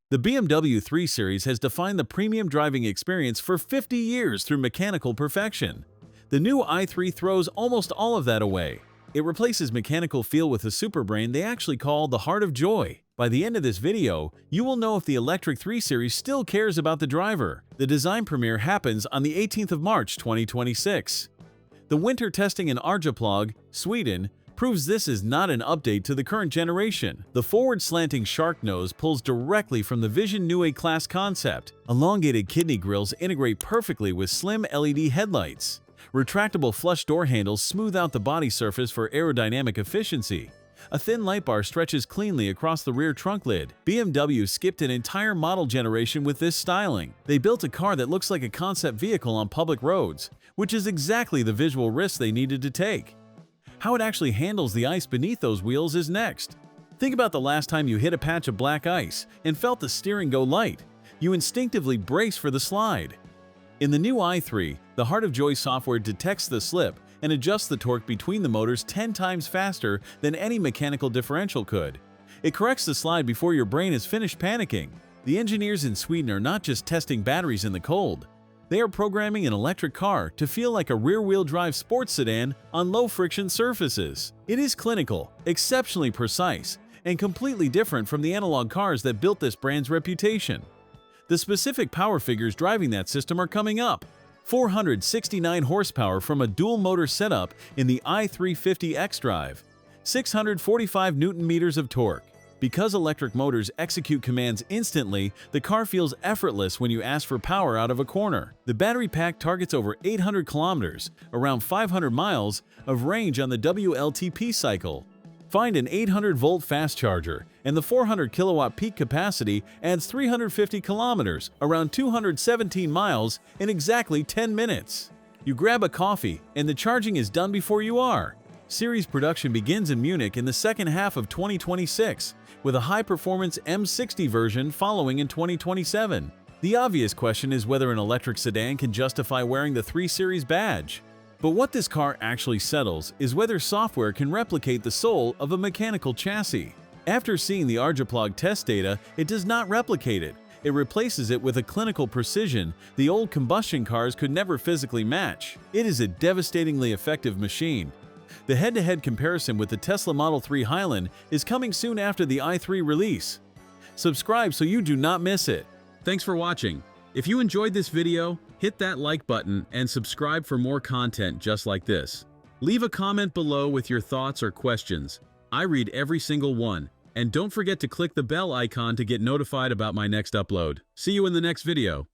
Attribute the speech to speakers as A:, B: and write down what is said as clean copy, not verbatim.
A: The BMW 3 Series has defined the premium driving experience for 50 years through mechanical perfection. The new i3 throws almost all of that away. It replaces mechanical feel with a superbrain they actually call the heart of joy. By the end of this video, you will know if the electric 3 Series still cares about the driver. The design premiere happens on the 18th of March 2026. The winter testing in Arjeplog, Sweden, proves this is not an update to the current generation. The forward-slanting shark nose pulls directly from the Vision Neue Klasse concept. Elongated kidney grills integrate perfectly with slim LED headlights. Retractable flush door handles smooth out the body surface for aerodynamic efficiency. A thin light bar stretches cleanly across the rear trunk lid. BMW skipped an entire model generation with this styling. They built a car that looks like a concept vehicle on public roads, which is exactly the visual risk they needed to take. How it actually handles the ice beneath those wheels is next. Think about the last time you hit a patch of black ice and felt the steering go light. You instinctively brace for the slide. In the new i3, the Heart of Joy software detects the slip and adjusts the torque between the motors 10 times faster than any mechanical differential could. It corrects the slide before your brain has finished panicking. The engineers in Sweden are not just testing batteries in the cold. They are programming an electric car to feel like a rear-wheel drive sports sedan on low-friction surfaces. It is clinical, exceptionally precise, and completely different from the analog cars that built this brand's reputation. The specific power figures driving that system are coming up. 469 horsepower from a dual-motor setup in the i350 xDrive, 645 Nm of torque. Because electric motors execute commands instantly, the car feels effortless when you ask for power out of a corner. The battery pack targets over 800 kilometers, around 500 miles, of range on the WLTP cycle. Find an 800-volt fast charger, and the 400-kilowatt peak capacity adds 350 kilometers, around 217 miles, in exactly 10 minutes. You grab a coffee, and the charging is done before you are. Series production begins in Munich in the second half of 2026, with a high-performance M60 version following in 2027. The obvious question is whether an electric sedan can justify wearing the 3 Series badge. But what this car actually settles is whether software can replicate the soul of a mechanical chassis. After seeing the Arjeplog test data, it does not replicate it. It replaces it with a clinical precision the old combustion cars could never physically match. It is a devastatingly effective machine. The head-to-head comparison with the Tesla Model 3 Highland is coming soon after the i3 release. Subscribe so you do not miss it. Thanks for watching. If you enjoyed this video, hit that like button and subscribe for more content just like this. Leave a comment below with your thoughts or questions. I read every single one. And don't forget to click the bell icon to get notified about my next upload. See you in the next video.